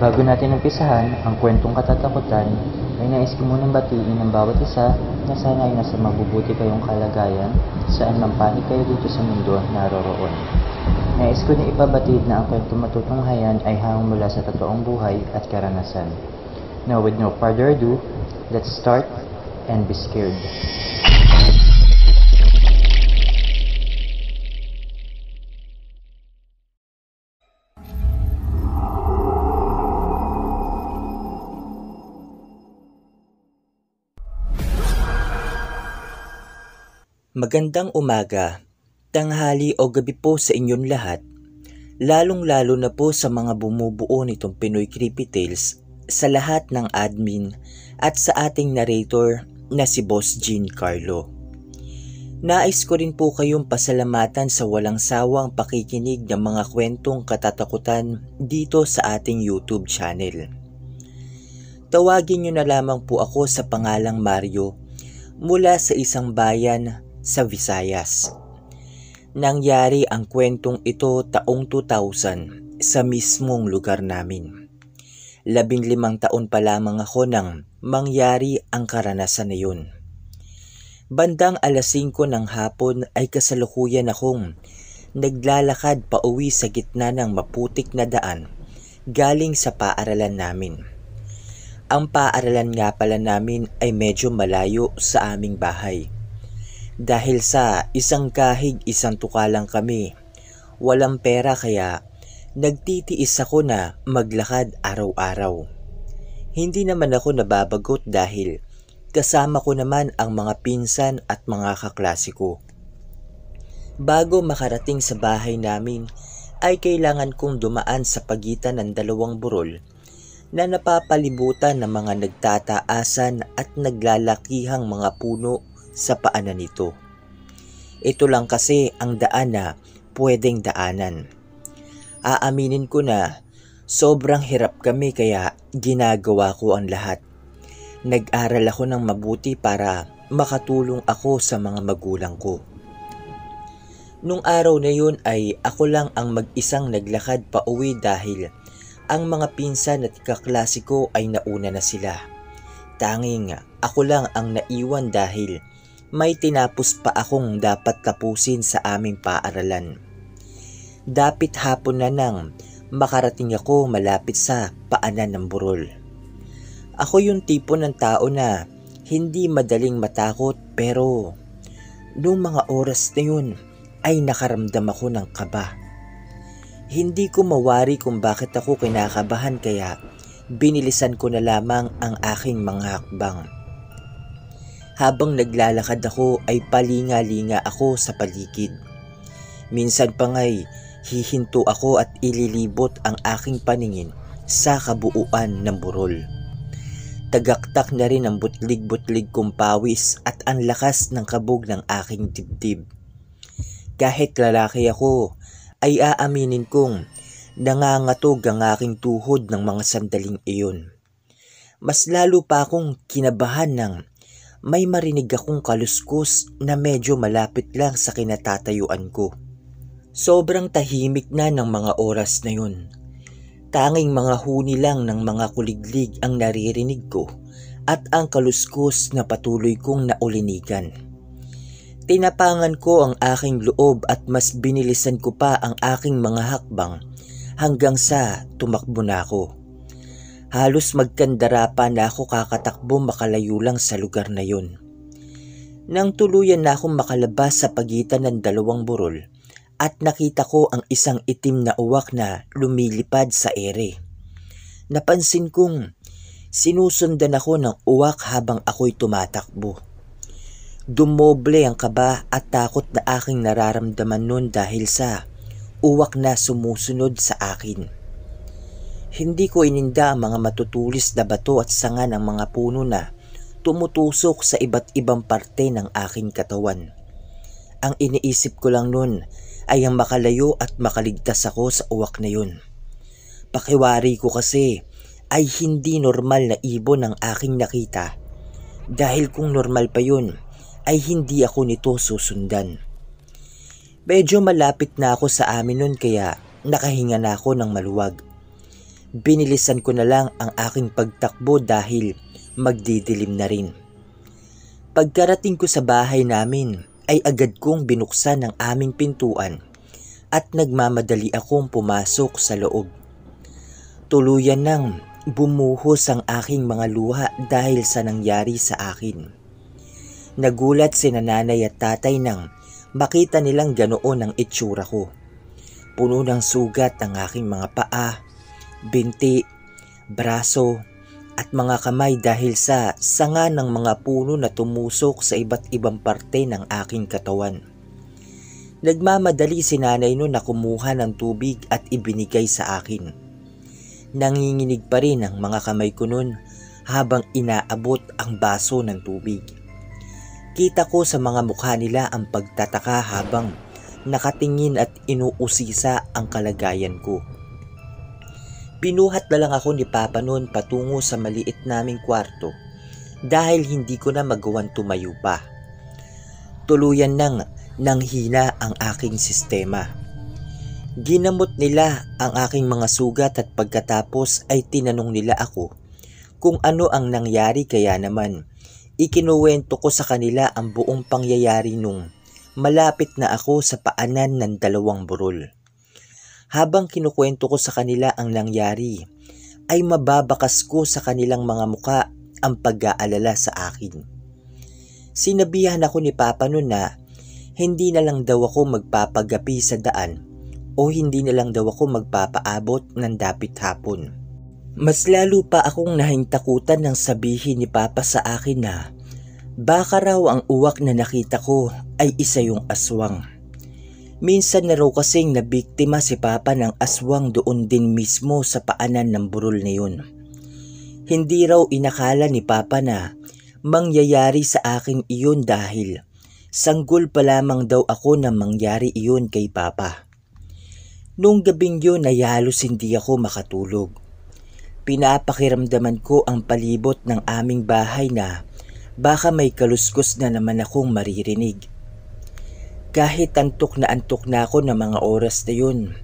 Bago natin umpisahan ang kwentong katatakutan, ay nais ko munang batiin ang bawat isa na sana ay nasa mabubuti kayong kalagayan saan man panig kayo dito sa mundo naroroon. Nais ko na ipabatid na ang kwentong matutunghayan ay hanggang mula sa totoong buhay at karanasan. Now with no further ado, let's start and be scared. Magandang umaga, tanghali o gabi po sa inyong lahat, lalong-lalo na po sa mga bumubuo nitong Pinoy Creepy Tales, sa lahat ng admin at sa ating narrator na si Boss Jean Carlo. Nais ko rin po kayong pasalamatan sa walang sawang pakikinig ng mga kwentong katatakutan dito sa ating YouTube channel. Tawagin nyo na lamang po ako sa pangalang Mario mula sa isang bayan sa Visayas. Nangyari ang kwentong ito taong 2000 sa mismong lugar namin. 15 taon pa lamang ako nang mangyari ang karanasan na yun. Bandang 5:00 ng hapon ay kasalukuyan akong naglalakad pa uwi sa gitna ng maputik na daan galing sa paaralan namin. Ang paaralan nga pala namin ay medyo malayo sa aming bahay. Dahil sa isang kahig isang tuka lang kami, walang pera kaya nagtitiis ako na maglakad araw-araw. Hindi naman ako nababagot dahil kasama ko naman ang mga pinsan at mga kaklase ko. Bago makarating sa bahay namin ay kailangan kong dumaan sa pagitan ng dalawang burol na napapalibutan ng mga nagtataasan at naglalakihang mga puno sa paanan nito. Ito lang kasi ang daan na pwedeng daanan. Aaminin ko na sobrang hirap kami kaya ginagawa ko ang lahat. Nag-aral ako ng mabuti para makatulong ako sa mga magulang ko. Nung araw na yun ay ako lang ang mag-isang naglakad pa uwi dahil ang mga pinsan at kaklase ko ay nauna na sila. Tanging ako lang ang naiwan dahil may tinapos pa akong dapat tapusin sa aming paaralan. Dapit hapon na nang makarating ako malapit sa paanan ng burol. Ako yung tipo ng tao na hindi madaling matakot pero noong mga oras na yun ay nakaramdam ako ng kaba. Hindi ko mawari kung bakit ako kinakabahan kaya binilisan ko na lamang ang aking mga hakbang. Habang naglalakad ako ay palinga-linga ako sa paligid. Minsan pa nga'y hihinto ako at ililibot ang aking paningin sa kabuuan ng burol. Tagaktak na rin ang butlig-butlig kong pawis at ang lakas ng kabog ng aking dibdib. Kahit lalaki ako ay aaminin kong nangangatog ang aking tuhod ng mga sandaling iyon. Mas lalo pa akong kinabahan ng may marinig akong kaluskos na medyo malapit lang sa kinatatayuan ko. Sobrang tahimik na ng mga oras na yun. Tanging mga huni lang ng mga kuliglig ang naririnig ko at ang kaluskos na patuloy kong naulinigan. Tinapangan ko ang aking loob at mas binilisan ko pa ang aking mga hakbang hanggang sa tumakbo na ako. Halos magkandara pa na ako kakatakbo makalayo lang sa lugar na yun. Nang tuluyan na akong makalabas sa pagitan ng dalawang burol at nakita ko ang isang itim na uwak na lumilipad sa ere. Napansin kong sinusundan ako ng uwak habang ako'y tumatakbo. Dumoble ang kaba at takot na aking nararamdaman nun dahil sa uwak na sumusunod sa akin. Hindi ko ininda ang mga matutulis na bato at sanga ng mga puno na tumutusok sa iba't ibang parte ng aking katawan. Ang iniisip ko lang nun ay ang makalayo at makaligtas ako sa uwak na yun. Pakiwari ko kasi ay hindi normal na ibon ang aking nakita dahil kung normal pa yun ay hindi ako nito susundan. Medyo malapit na ako sa amin nun kaya nakahinga na ako ng maluwag. Binilisan ko na lang ang aking pagtakbo dahil magdidilim na rin. Pagkarating ko sa bahay namin ay agad kong binuksan ang aming pintuan at nagmamadali akong pumasok sa loob. Tuluyan nang bumuhos ang aking mga luha dahil sa nangyari sa akin. Nagulat si nanay at tatay nang makita nilang ganoon ang itsura ko. Puno ng sugat ang aking mga paa, binti, braso at mga kamay dahil sa sanga ng mga puno na tumusok sa iba't ibang parte ng aking katawan. Nagmamadali si nanay noon na kumuha ng tubig at ibinigay sa akin. Nanginginig pa rin ang mga kamay ko noon habang inaabot ang baso ng tubig. Kita ko sa mga mukha nila ang pagtataka habang nakatingin at inuusisa ang kalagayan ko. Binuhat na lang ako ni Papa noon patungo sa maliit naming kwarto dahil hindi ko na magawan tumayo pa. Tuluyan nang nanghina ang aking sistema. Ginamot nila ang aking mga sugat at pagkatapos ay tinanong nila ako kung ano ang nangyari, kaya naman ikinuwento ko sa kanila ang buong pangyayari nung malapit na ako sa paanan ng 2 burol. Habang kinukwento ko sa kanila ang nangyari, ay mababakas ko sa kanilang mga muka ang pag-aalala sa akin. Sinabihan ako ni Papa noon na hindi na lang daw ako magpapagapi sa daan o hindi na lang daw ako magpapaabot ng dapit hapon. Mas lalo pa akong nahintakutan nang sabihin ni Papa sa akin na baka raw ang uwak na nakita ko ay isa yung aswang. Minsan na raw kasing nabiktima si Papa ng aswang doon din mismo sa paanan ng burol na yun. Hindi raw inakala ni Papa na mangyayari sa akin iyon dahil sanggol pa lamang daw ako na mangyari iyon kay Papa. Noong gabing yun ay halos hindi ako makatulog. Pinapakiramdaman ko ang palibot ng aming bahay na baka may kaluskos na naman akong maririnig. Kahit antok na ako ng mga oras na yun,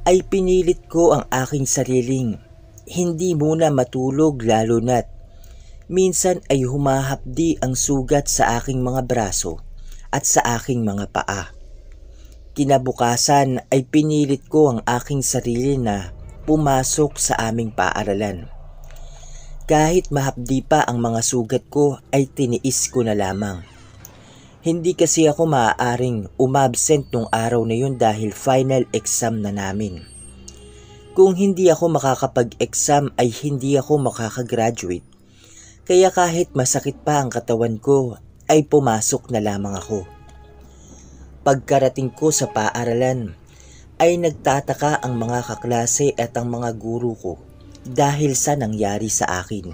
ay pinilit ko ang aking sariling hindi muna matulog, lalo na't minsan ay humahapdi ang sugat sa aking mga braso at sa aking mga paa. Kinabukasan ay pinilit ko ang aking sarili na pumasok sa aming paaralan. Kahit mahapdi pa ang mga sugat ko ay tiniis ko na lamang. Hindi kasi ako maaaring umabsent nung araw na yun dahil final exam na namin. Kung hindi ako makakapag-exam ay hindi ako makakagraduate. Kaya kahit masakit pa ang katawan ko ay pumasok na lamang ako. Pagkarating ko sa paaralan ay nagtataka ang mga kaklase at ang mga guro ko dahil sa nangyari sa akin.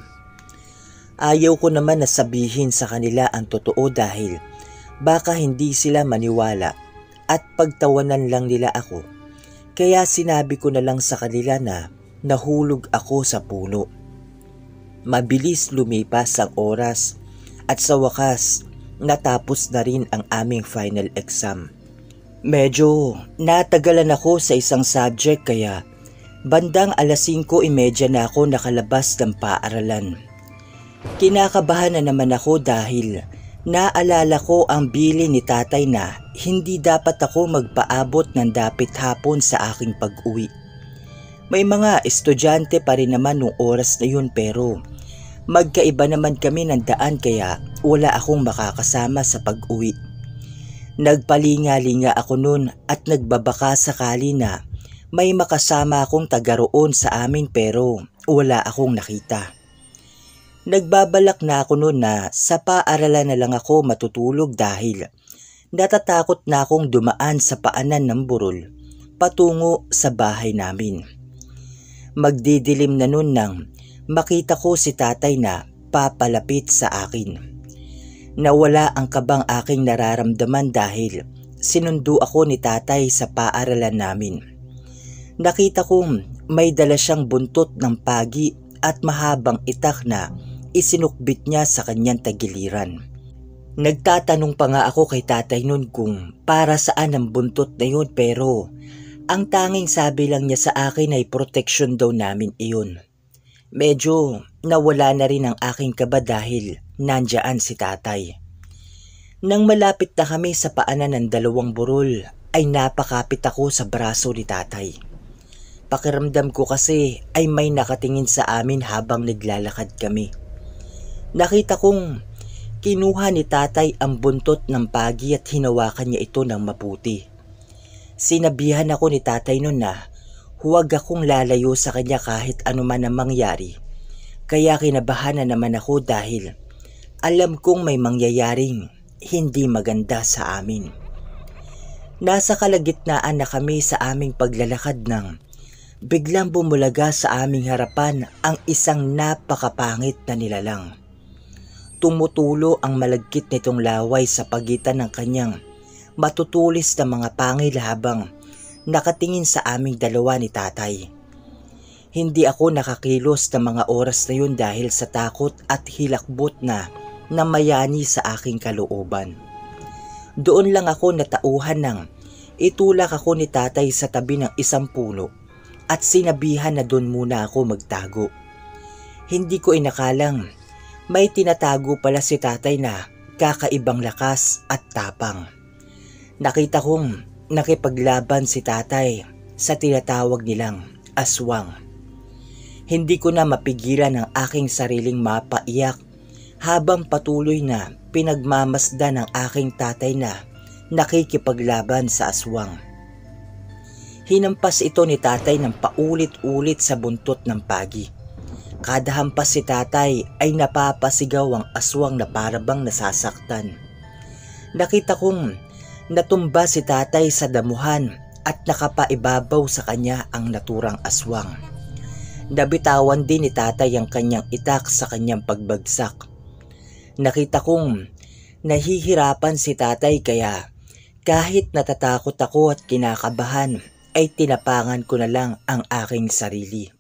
Ayaw ko naman na sabihin sa kanila ang totoo dahil baka hindi sila maniwala at pagtawanan lang nila ako. Kaya sinabi ko na lang sa kanila na nahulog ako sa puno. Mabilis lumipas ang oras at sa wakas natapos na rin ang aming final exam. Medyo natagalan ako sa isang subject kaya bandang 5:30 na ako nakalabas ng paaralan. Kinakabahan na naman ako dahil naalala ko ang bili ni tatay na hindi dapat ako magpaabot ng dapit hapon sa aking pag-uwi. May mga estudyante pa rin naman nung oras na yun pero magkaiba naman kami ng daan kaya wala akong makakasama sa pag-uwi. Nagpalinga-linga ako noon at nagbabaka sakali na may makasama akong taga roon sa amin pero wala akong nakita. Nagbabalak na ako noon na sa paaralan na lang ako matutulog dahil natatakot na akong dumaan sa paanan ng burol patungo sa bahay namin. Magdidilim na noon nang makita ko si tatay na papalapit sa akin. Nawala ang kabang aking nararamdaman dahil sinundo ako ni tatay sa paaralan namin. Nakita kong may dala siyang buntot ng pagi at mahabang itak na isinukbit niya sa kanyang tagiliran. Nagtatanong pa nga ako kay tatay noon kung para saan ang buntot na yun pero Ang tanging sabi lang niya sa akin ay protection daw namin iyon. Medyo nawala na rin ang aking kaba dahil nandyan si tatay. Nang malapit na kami sa paanan ng dalawang burol ay napakapit ako sa braso ni tatay. Pakiramdam ko kasi ay may nakatingin sa amin habang naglalakad kami. Nakita kong kinuha ni tatay ang buntot ng pagi at hinawakan niya ito ng mabuti. Sinabihan ako ni tatay noon na huwag akong lalayo sa kanya kahit anuman ang mangyari. Kaya kinabahan na naman ako dahil alam kong may mangyayaring hindi maganda sa amin. Nasa kalagitnaan na kami sa aming paglalakad nang biglang bumulaga sa aming harapan ang isang napakapangit na nilalang. Tumutulo ang malagkit nitong laway sa pagitan ng kanyang matutulis na mga pangil habang nakatingin sa aming dalawa ni tatay. Hindi ako nakakilos na mga oras na yun dahil sa takot at hilakbot na mayani sa aking kalooban. Doon lang ako natauhan ng itulak ako ni tatay sa tabi ng isang puno at sinabihan na doon muna ako magtago. Hindi ko inakalang may tinatago pala si tatay na kakaibang lakas at tapang. Nakita kong nakipaglaban si tatay sa tinatawag nilang aswang. Hindi ko na mapigilan ang aking sariling mapaiyak habang patuloy na pinagmamasdan ng aking tatay na nakikipaglaban sa aswang. Hinampas ito ni tatay ng paulit-ulit sa buntot ng pagi. Kada hampas si tatay ay napapasigaw ang aswang na parabang nasasaktan. Nakita kong natumba si tatay sa damuhan at nakapaibabaw sa kanya ang naturang aswang. Nabitawan din ni tatay ang kanyang itak sa kanyang pagbagsak. Nakita kong nahihirapan si tatay kaya kahit natatakot ako at kinakabahan ay tinapangan ko na lang ang aking sarili.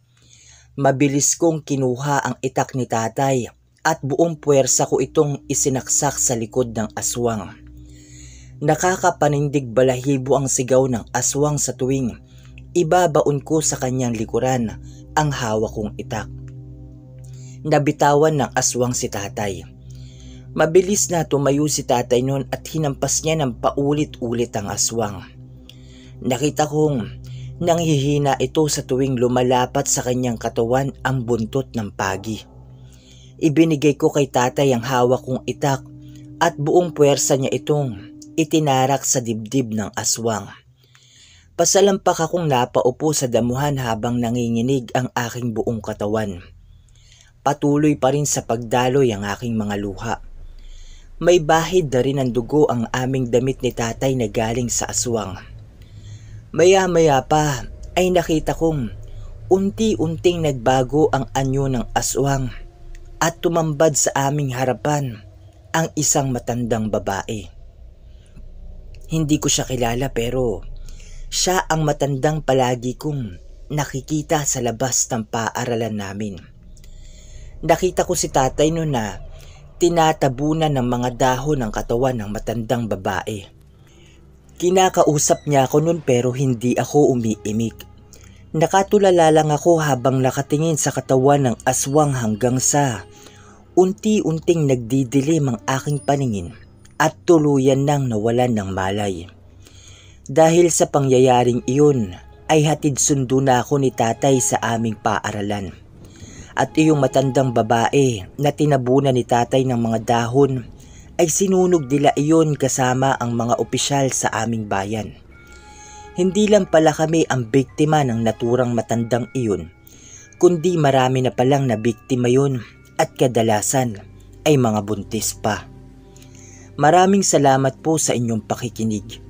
Mabilis kong kinuha ang itak ni tatay at buong puwersa ko itong isinaksak sa likod ng aswang. Nakakapanindig balahibo ang sigaw ng aswang sa tuwing ibabaon ko sa kanyang likuran ang hawak kong itak. Nabitawan ng aswang si tatay. Mabilis na tumayo si tatay noon at hinampas niya ng paulit-ulit ang aswang. Nakita kong nanghihina ito sa tuwing lumalapat sa kanyang katawan ang buntot ng pagi. Ibinigay ko kay tatay ang hawak kong itak at buong puwersa niya itong itinarak sa dibdib ng aswang. Pasalampak akong napaupo sa damuhan habang nanginginig ang aking buong katawan. Patuloy pa rin sa pagdaloy ang aking mga luha. May bahid na rin ng dugo ang aming damit ni tatay na galing sa aswang. Maya-maya pa ay nakita kong unti-unting nagbago ang anyo ng aswang at tumambad sa aming harapan ang isang matandang babae. Hindi ko siya kilala pero siya ang matandang palagi kong nakikita sa labas ng paaralan namin. Nakita ko si tatay noon na tinatabunan ng mga dahon ang katawan ng matandang babae. Kinakausap niya ako noon pero hindi ako umiimik. Nakatulala lang ako habang nakatingin sa katawan ng aswang hanggang sa unti-unting nagdidilim ang aking paningin at tuluyan nang nawalan ng malay. Dahil sa pangyayaring iyon ay hatid sundo na ako ni tatay sa aming paaralan. At iyong matandang babae na tinabunan ni tatay ng mga dahon ay sinunog nila iyon kasama ang mga opisyal sa aming bayan. Hindi lang pala kami ang biktima ng naturang matandang iyon, kundi marami na palang nabiktima yun at kadalasan ay mga buntis pa. Maraming salamat po sa inyong pakikinig.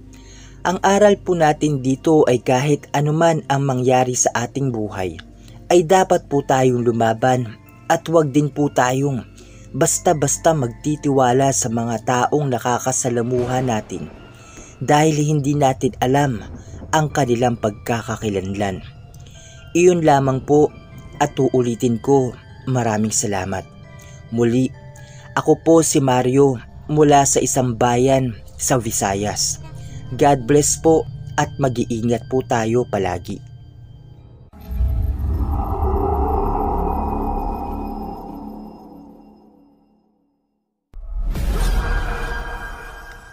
Ang aral po natin dito ay kahit anuman ang mangyari sa ating buhay, ay dapat po tayong lumaban at huwag din po tayong basta-basta magtitiwala sa mga taong nakakasalamuha natin dahil hindi natin alam ang kanilang pagkakakilanlan. Iyon lamang po at uulitin ko, maraming salamat. Muli, ako po si Mario mula sa isang bayan sa Visayas. God bless po at mag-iingat po tayo palagi.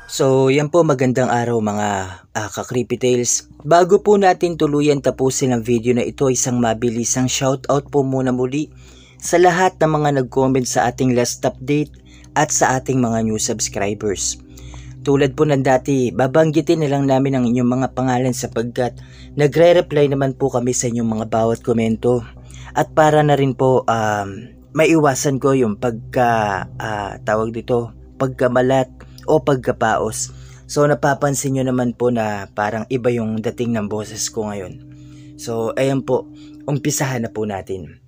So, yan po, magandang araw mga ka-Creepy Tales. Bago po natin tuluyan tapusin ang video na ito, isang mabilisang shoutout po muna muli sa lahat ng mga nag-comment sa ating last update at sa ating mga new subscribers. Tulad po ng dati, babanggitin na lang namin ang inyong mga pangalan sapagkat nagre-reply naman po kami sa inyong mga bawat komento. At para na rin po maiwasan ko yung pagkamalat o pagkapaos. So napapansin nyo naman po na parang iba yung dating ng boses ko ngayon. So ayan po, umpisahan na po natin.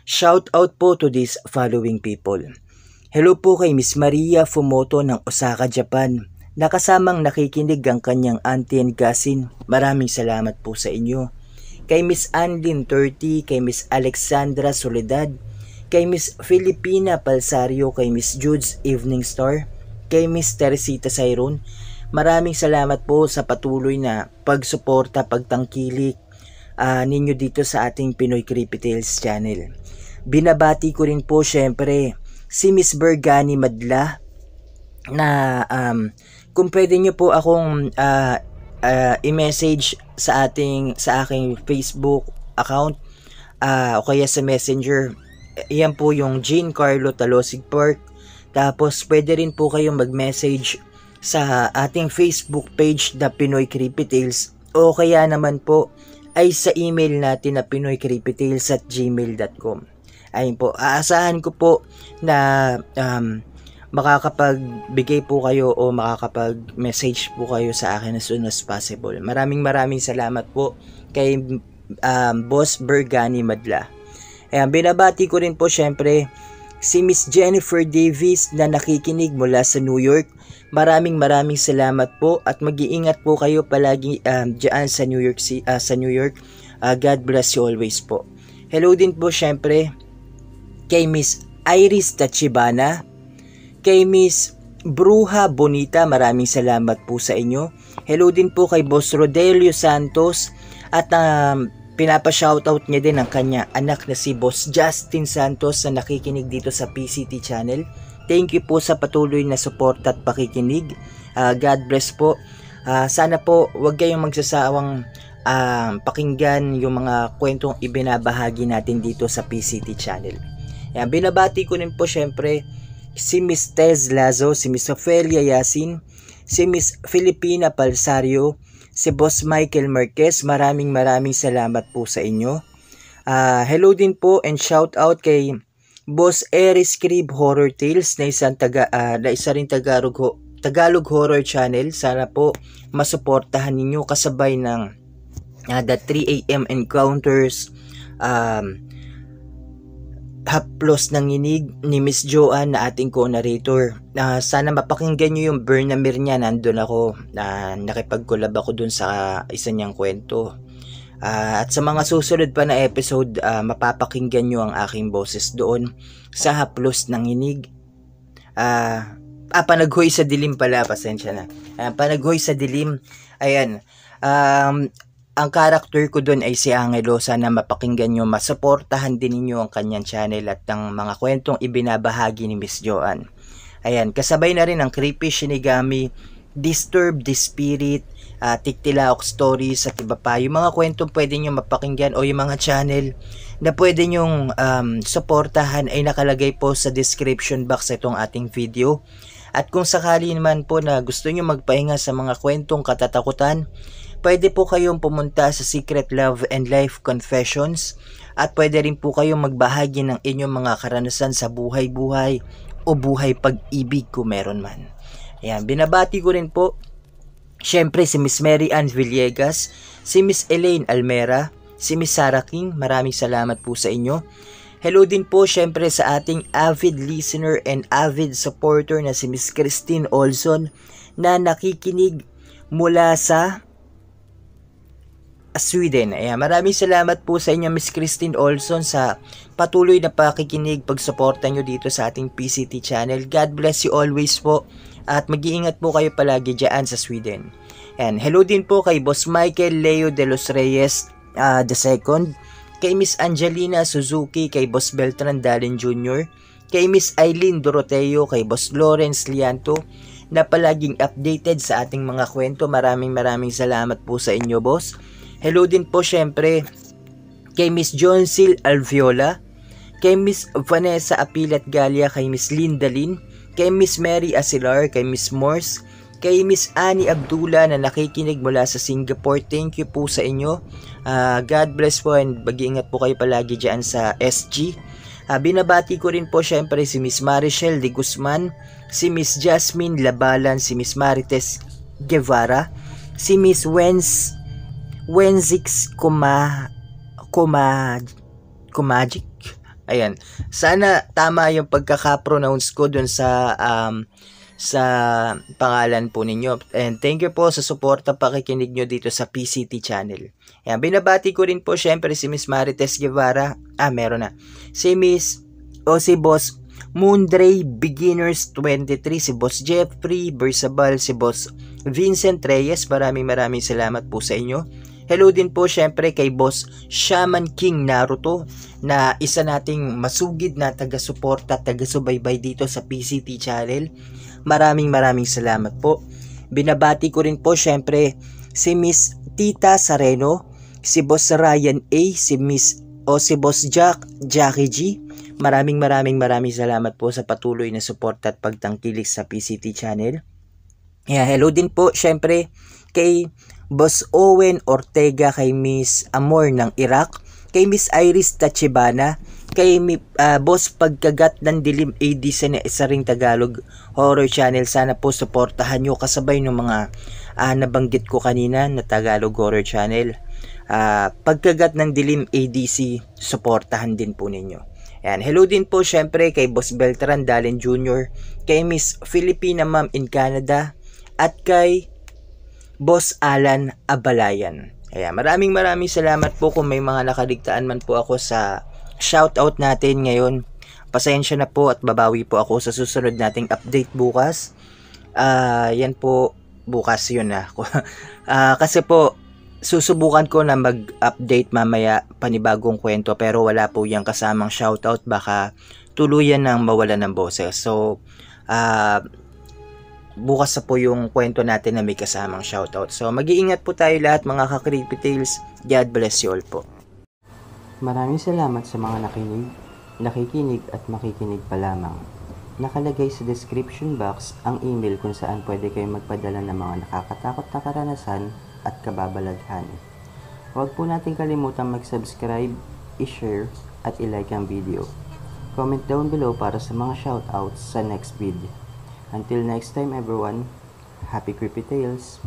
Shout out po to these following people. Hello po kay Miss Maria Fumoto ng Osaka, Japan. Nakasamang nakikinig ang kanyang auntie and cousin. Maraming salamat po sa inyo. Kay Miss Anlin 30, kay Miss Alexandra Soledad, kay Miss Filipina Palsario, kay Miss Jude's Evening Star, kay Miss Teresita Sayron, maraming salamat po sa patuloy na pagsuporta, pagtangkilik ninyo dito sa ating Pinoy Creepy Tales channel. Binabati ko rin po syempre si Miss Bergani Madla na kung pwede nyo po akong i-message sa aking Facebook account o kaya sa Messenger. Yan po yung Jean Carlo Talosig Park. Tapos pwede rin po kayong mag-message sa ating Facebook page na Pinoy Creepy Tales o kaya naman po ay sa email natin na pinoycreepytales@gmail.com. Ayun po, aasahan ko po na makakapagbigay po kayo o makakapag-message po kayo sa akin as soon as possible. Maraming salamat po kay Boss Bergani Madla. Ayan, binabati ko rin po syempre si Miss Jennifer Davis na nakikinig mula sa New York. Maraming salamat po at mag-iingat po kayo palagi diyan sa New York. God bless you always po. Hello din po syempre kay Miss Iris Tachibana, kay Miss Bruja Bonita, maraming salamat po sa inyo. Hello din po kay Boss Rodelio Santos at pinapa-shoutout niya din ang kanya anak na si Boss Justin Santos na nakikinig dito sa PCT channel. Thank you po sa patuloy na support at pakikinig. God bless po. Sana po wag kayong magsasawang pakinggan yung mga kwentong ibinabahagi natin dito sa PCT channel. Yan, binabati ko rin po syempre si Miss Tez Lazo, si Miss Ophelia Yasin, si Miss Filipina Palsario, si Boss Michael Marquez, maraming salamat po sa inyo. Hello din po and shout out kay Boss Eris Crib Horror Tales na isa rin Tagalog horror channel. Sana po masuportahan ninyo kasabay ng the 3 AM encounters, haplos ng inig ni Miss Joanne na ating co-narrator. Sana mapakinggan nyo yung Bernamir niya. Nandun ako, nakipag-collab ako dun sa isa niyang kwento. At sa mga susunod pa na episode, mapapakinggan nyo ang aking boses doon sa haplos ng inig. Panaghoy sa dilim pala, pasensya na. Panaghoy sa dilim, ayan. Ang character ko doon ay si Angelo. Sana mapakinggan nyo, masuportahan din ninyo ang kanyang channel at ang mga kwentong ibinabahagi ni Miss Joanne. Ayan, kasabay na rin ang Creepy Shinigami, Disturb the Spirit, Tiktilaok Stories at iba pa. Yung mga kwentong pwede nyo mapakinggan o yung mga channel na pwede nyong suportahan ay nakalagay po sa description box itong ating video. At kung sakali naman po na gusto nyo magpahinga sa mga kwentong katatakutan, pwede po kayong pumunta sa Secret Love and Life Confessions at pwede rin po kayong magbahagi ng inyong mga karanasan sa buhay-buhay o buhay pag-ibig kung meron man. Ayan, binabati ko rin po syempre si Miss Mary Ann Villegas, si Miss Elaine Almera, si Miss Sarah King, maraming salamat po sa inyo. Hello din po syempre sa ating avid listener and avid supporter na si Miss Christine Olson na nakikinig mula sa Sweden. Ayan, maraming salamat po sa inyo Miss Christine Olson sa patuloy na pakikinig, pagsuporta nyo dito sa ating PCT channel. God bless you always po at mag-iingat po kayo palagi dyan sa Sweden. And hello din po kay Boss Michael Leo de los Reyes II, kay Miss Angelina Suzuki, kay Boss Beltran Dalen Jr., kay Miss Eileen Doroteo, kay Boss Lawrence Lianto, na palaging updated sa ating mga kwento. Maraming salamat po sa inyo, boss. Hello din po syempre kay Miss Joncil Alviola, kay Miss Vanessa Apilat Galia, kay Miss Linda Lin, kay Miss Mary Asilar, kay Miss Morse, kay Miss Annie Abdullah na nakikinig mula sa Singapore. Thank you po sa inyo. God bless po, and mag-iingat po kayo palagi dyan sa SG. Binabati ko rin po syempre si Miss Marichelle de Guzman, si Miss Jasmine Labalan, si Miss Marites Guevara, si Miss Wenzix Kumagic. Ayan. Sana tama yung pagkaka-pronounce ko dun sa pangalan po ninyo. And thank you po sa suporta pakikinig nyo dito sa PCT channel. Ayan, binabati ko rin po syempre si Miss Marites Guevara. Meron na. Si Boss Moondray Beginners 23, si Boss Jeffrey Bersabal, si Boss Vincent Reyes. Maraming salamat po sa inyo. Hello din po syempre kay Boss Shaman King Naruto, na isa nating masugid na taga-suporta, taga-subaybay dito sa PCT channel. Maraming salamat po. Binabati ko rin po syempre si Miss Tita Sareno, si Boss Ryan A, si Boss Jackie G. Maraming salamat po sa patuloy na suporta at pagtangkilik sa PCT channel. Hello din po syempre kay Boss Owen Ortega, kay Miss Amor ng Iraq, kay Miss Iris Tachibana, kay Boss Pagkagat ng Dilim AD sa isa ring Tagalog horror channel. Sana po suportahan nyo kasabay ng mga nabanggit ko kanina na Tagalog horror channel. Pagkagat ng Dilim ADC, suportahan din po ninyo. Ayan, hello din po syempre kay Boss Beltran Dalen Jr., kay Miss Filipina Ma'am in Canada, at kay Boss Alan Abalayan. Ayan, maraming salamat po. Kung may mga nakaligtaan man po ako sa shoutout natin ngayon, pasensya na po at babawi po ako sa susunod nating update bukas. Yan po, bukas yun na. Kasi po, susubukan ko na mag-update mamaya panibagong kwento, pero wala po yung kasamang shoutout. Baka tuluyan ng mawala ng boses. So, bukas na po yung kwento natin na may kasamang shoutout. So, mag-iingat po tayo lahat mga ka-Creepy Tales. God bless you all po. Maraming salamat sa mga nakikinig at makikinig pa lamang. Nakalagay sa description box ang email kung saan pwede kayong magpadala ng mga nakakatakot na karanasan at kababalaghan. Huwag po natin kalimutan mag-subscribe, i-share at i-like ang video. Comment down below para sa mga shoutouts sa next video. Until next time everyone, happy Creepy Tales!